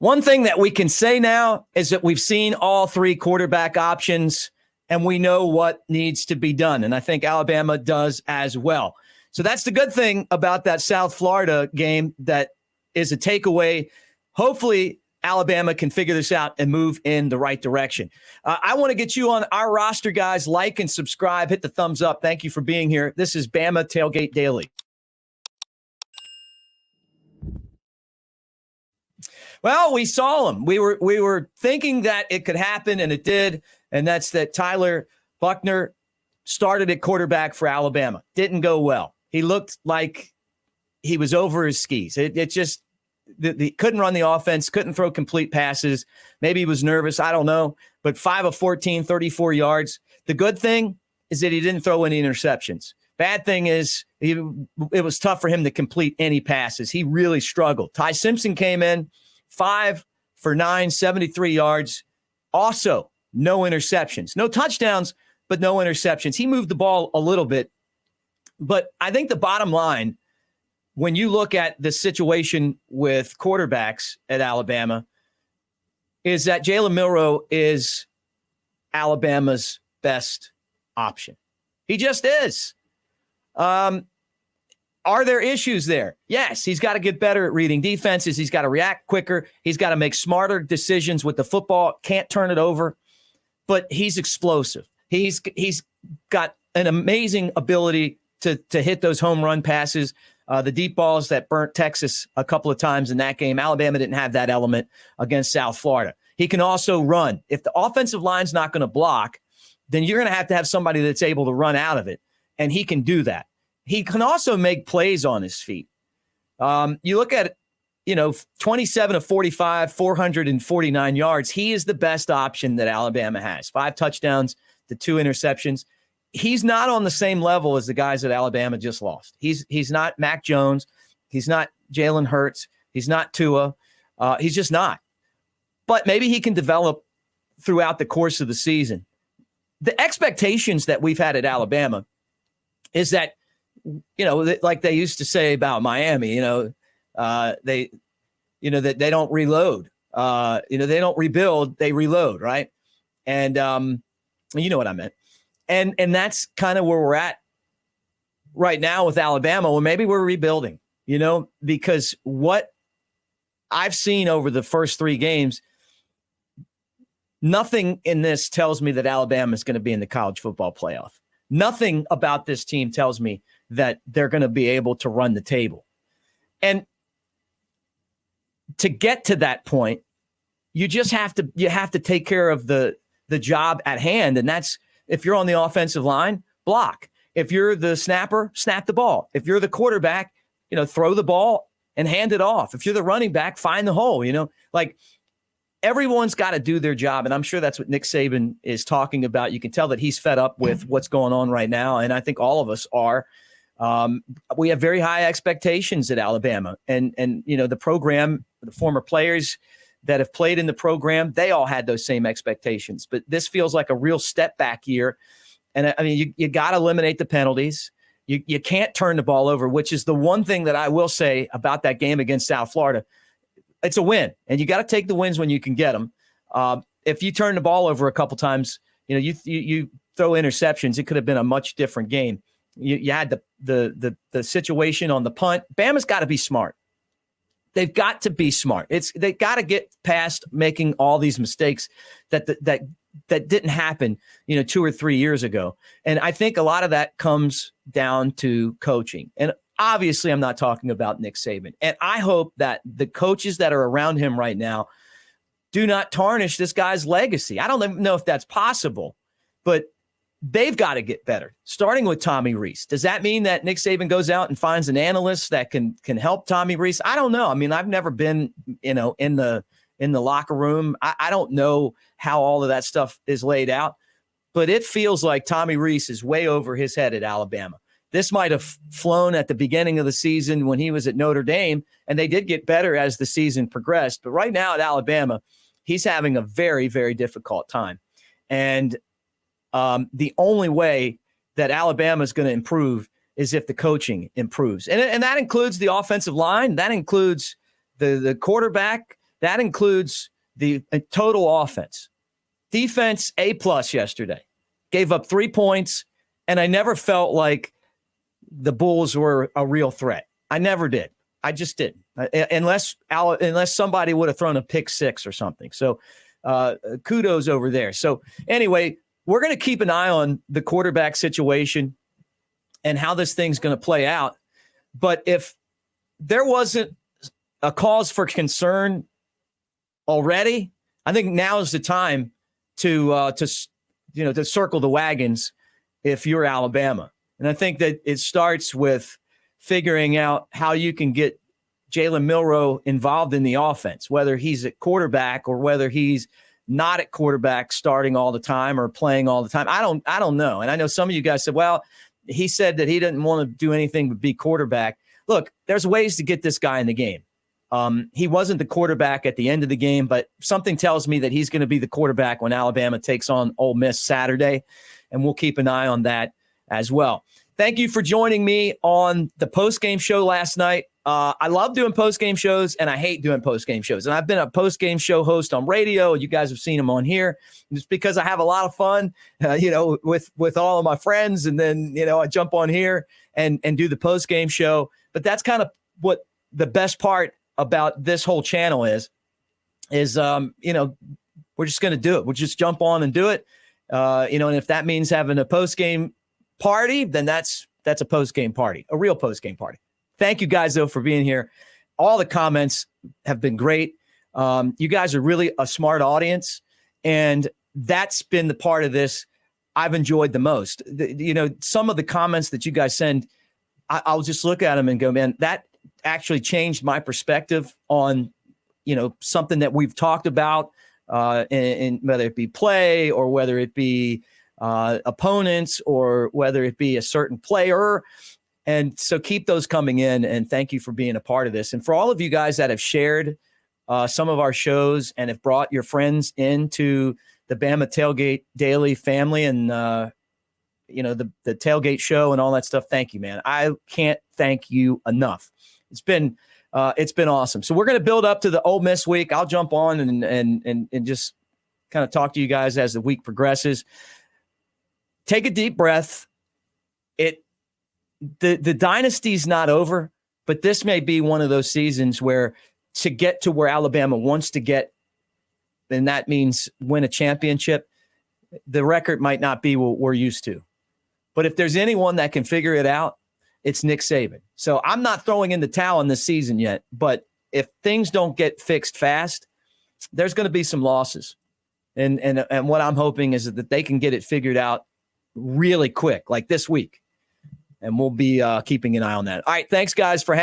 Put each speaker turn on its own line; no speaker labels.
One thing that we can say now is that we've seen all three quarterback options and we know what needs to be done. And I think Alabama does as well. So that's the good thing about that South Florida game that is a takeaway. Hopefully, Alabama can figure this out and move in the right direction. I want to get you on our roster, guys. Like and subscribe. Hit the thumbs up. Thank you for being here. This is Bama Tailgate Daily. Well, we saw him. We were thinking that it could happen, and it did. And that's that Tyler Buchner started at quarterback for Alabama. Didn't go well. He looked like he was over his skis. It just he couldn't run the offense, couldn't throw complete passes. Maybe he was nervous. I don't know. But 5 of 14, 34 yards. The good thing is that he didn't throw any interceptions. Bad thing is it was tough for him to complete any passes. He really struggled. Ty Simpson came in, 5 for 9, 73 yards. Also, no interceptions. No touchdowns, but no interceptions. He moved the ball a little bit. But I think the bottom line, when you look at the situation with quarterbacks at Alabama, is that Jalen Milroe is Alabama's best option. He just is. Are there issues there? Yes, he's got to get better at reading defenses. He's got to react quicker. He's got to make smarter decisions with the football. Can't turn it over. But he's explosive. He's got an amazing ability to hit those home run passes. The deep balls that burnt Texas a couple of times in that game. Alabama didn't have that element against South Florida. He can also run. If the offensive line's not going to block, then you're going to have somebody that's able to run out of it, and he can do that. He can also make plays on his feet. You look at, 27 of 45, 449 yards. He is the best option that Alabama has. 5 touchdowns to 2 interceptions. He's not on the same level as the guys that Alabama just lost. He's not Mac Jones. He's not Jalen Hurts. He's not Tua. He's just not. But maybe he can develop throughout the course of the season. The expectations that we've had at Alabama is that, like they used to say about Miami, that they don't reload. They don't rebuild, they reload, right? And you know what I meant. And that's kind of where we're at right now with Alabama. Well, maybe we're rebuilding, because what I've seen over the first 3 games, nothing in this tells me that Alabama is going to be in the college football playoff. Nothing about this team tells me that they're going to be able to run the table. And to get to that point, you have to take care of the job at hand. And that's, if you're on the offensive line, block. If you're the snapper, snap the ball. If you're the quarterback, throw the ball and hand it off. If you're the running back, find the hole, everyone's got to do their job. And I'm sure that's what Nick Saban is talking about. You can tell that he's fed up with what's going on right now. And I think all of us are. We have very high expectations at Alabama. And the program, the former players that have played in the program, they all had those same expectations. But this feels like a real step back year. And I mean, you got to eliminate the penalties. You can't turn the ball over, which is the one thing that I will say about that game against South Florida. It's a win, and you got to take the wins when you can get them. If you turn the ball over a couple times, you throw interceptions, it could have been a much different game. You had the situation on the punt. Bama's got to be smart. They've got to be smart. They got to get past making all these mistakes that didn't happen, 2 or 3 years ago. And I think a lot of that comes down to coaching. And obviously, I'm not talking about Nick Saban. And I hope that the coaches that are around him right now do not tarnish this guy's legacy. I don't know if that's possible, but they've got to get better, starting with Tommy Rees. Does that mean that Nick Saban goes out and finds an analyst that can help Tommy Rees? I don't know. I mean, I've never been, in the locker room. I don't know how all of that stuff is laid out, but it feels like Tommy Rees is way over his head at Alabama. This might have flown at the beginning of the season when he was at Notre Dame, and they did get better as the season progressed. But right now at Alabama, he's having a very, very difficult time. And the only way that Alabama is going to improve is if the coaching improves. And that includes the offensive line. That includes the quarterback. That includes the total offense. Defense, A+ yesterday. Gave up 3 points, and I never felt like the Bulls were a real threat. I never did. I just didn't. Unless somebody would have thrown a pick 6 or something. So kudos over there. So anyway, we're going to keep an eye on the quarterback situation and how this thing's going to play out. But if there wasn't a cause for concern already, I think now is the time to circle the wagons if you're Alabama. And I think that it starts with figuring out how you can get Jalen Milroe involved in the offense, whether he's at quarterback or whether he's not at quarterback starting all the time or playing all the time. I don't know. And I know some of you guys said, well, he said that he didn't want to do anything but be quarterback. Look, there's ways to get this guy in the game. He wasn't the quarterback at the end of the game, but something tells me that he's going to be the quarterback when Alabama takes on Ole Miss Saturday, and we'll keep an eye on that as well. Thank you for joining me on the postgame show last night. I love doing postgame shows, and I hate doing postgame shows. And I've been a postgame show host on radio. You guys have seen them on here. It's because I have a lot of fun, with all of my friends. And then, I jump on here and do the postgame show. But that's kind of what the best part about this whole channel is we're just going to do it. We'll just jump on and do it. And if that means having a postgame party, then that's a postgame party, a real postgame party. Thank you guys, though, for being here. All the comments have been great. You guys are really a smart audience, and that's been the part of this I've enjoyed the most. Some of the comments that you guys send, I'll just look at them and go, man, that actually changed my perspective on, something that we've talked about, in whether it be play or whether it be opponents or whether it be a certain player. And so keep those coming in, and thank you for being a part of this. And for all of you guys that have shared some of our shows and have brought your friends into the Bama Tailgate Daily family and, the Tailgate show and all that stuff, thank you, man. I can't thank you enough. It's been awesome. So we're going to build up to the Ole Miss week. I'll jump on and just kind of talk to you guys as the week progresses. Take a deep breath. The dynasty's not over, but this may be one of those seasons where to get to where Alabama wants to get, then that means win a championship. The record might not be what we're used to. But if there's anyone that can figure it out, it's Nick Saban. So I'm not throwing in the towel in this season yet, but if things don't get fixed fast, there's going to be some losses. And what I'm hoping is that they can get it figured out really quick, like this week. And we'll be keeping an eye on that. All right, thanks, guys, for hanging.